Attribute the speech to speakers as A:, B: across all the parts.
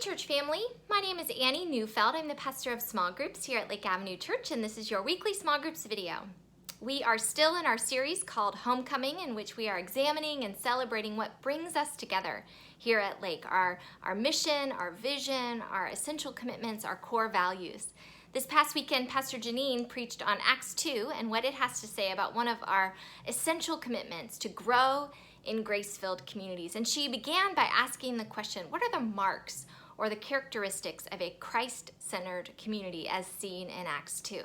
A: church family, my name is Annie Neufeld. I'm the pastor of small groups here at Lake Avenue Church, and this is your weekly small groups video. We are still in our series called Homecoming, in which we are examining and celebrating what brings us together here at Lake, our mission, our vision, our essential commitments, our core values. This past weekend, Pastor Janine preached on Acts 2 and what it has to say about one of our essential commitments to grow in grace-filled communities. And she began by asking the question, what are the marks or the characteristics of a Christ-centered community as seen in Acts 2?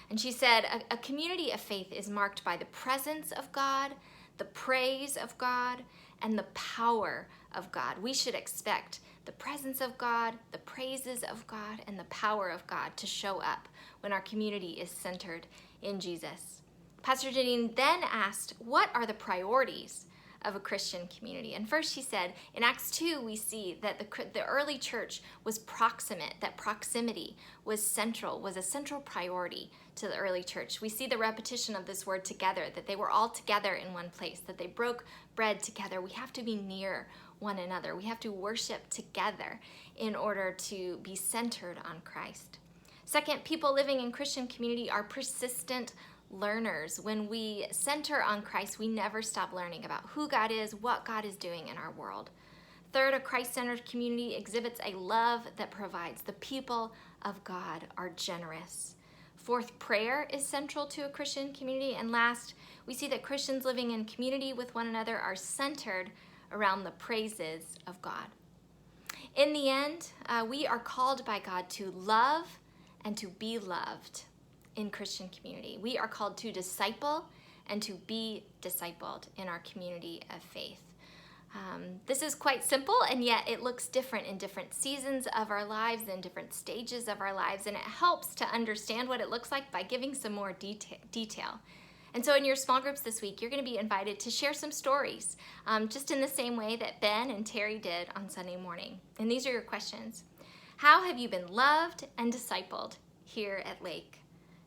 A: And she said, a community of faith is marked by the presence of God, the praise of God, and the power of God. We should expect the presence of God, the praises of God, and the power of God to show up when our community is centered in Jesus. Pastor Janine then asked, what are the priorities of a Christian community? And first she said, in Acts 2, we see that the early church was proximate, that proximity was a central priority to the early church. We see the repetition of this word together, that they were all together in one place, that they broke bread together. We have to be near one another. We have to worship together in order to be centered on Christ. Second, people living in Christian community are persistent learners. When we center on Christ, we never stop learning about who God is, what God is doing in our world. Third, a Christ-centered community exhibits a love that provides. The people of God are generous. Fourth, prayer is central to a Christian community. And last, we see that Christians living in community with one another are centered around the praises of God. In the end, we are called by God to love and to be loved in Christian community. We are called to disciple and to be discipled in our community of faith. This is quite simple, and yet it looks different in different seasons of our lives and different stages of our lives, and it helps to understand what it looks like by giving some more detail. And so in your small groups this week, you're going to be invited to share some stories, just in the same way that Ben and Terry did on Sunday morning. And these are your questions. How have you been loved and discipled here at Lake?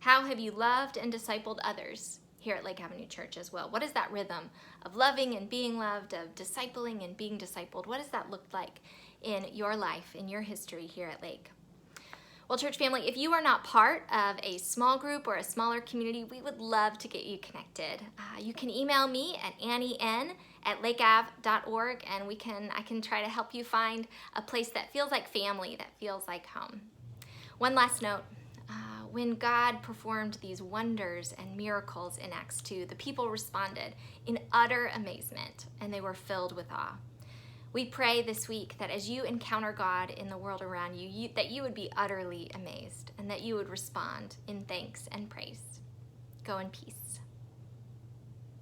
A: How have you loved and discipled others here at Lake Avenue Church as well? What is that rhythm of loving and being loved, of discipling and being discipled? What does that look like in your life, in your history here at Lake? Well, church family, if you are not part of a small group or a smaller community, we would love to get you connected. You can email me at annieN@lakeav.org, and I can try to help you find a place that feels like family, that feels like home. One last note. When God performed these wonders and miracles in Acts 2, the people responded in utter amazement, and they were filled with awe. We pray this week that as you encounter God in the world around you, that you would be utterly amazed and that you would respond in thanks and praise. Go in peace.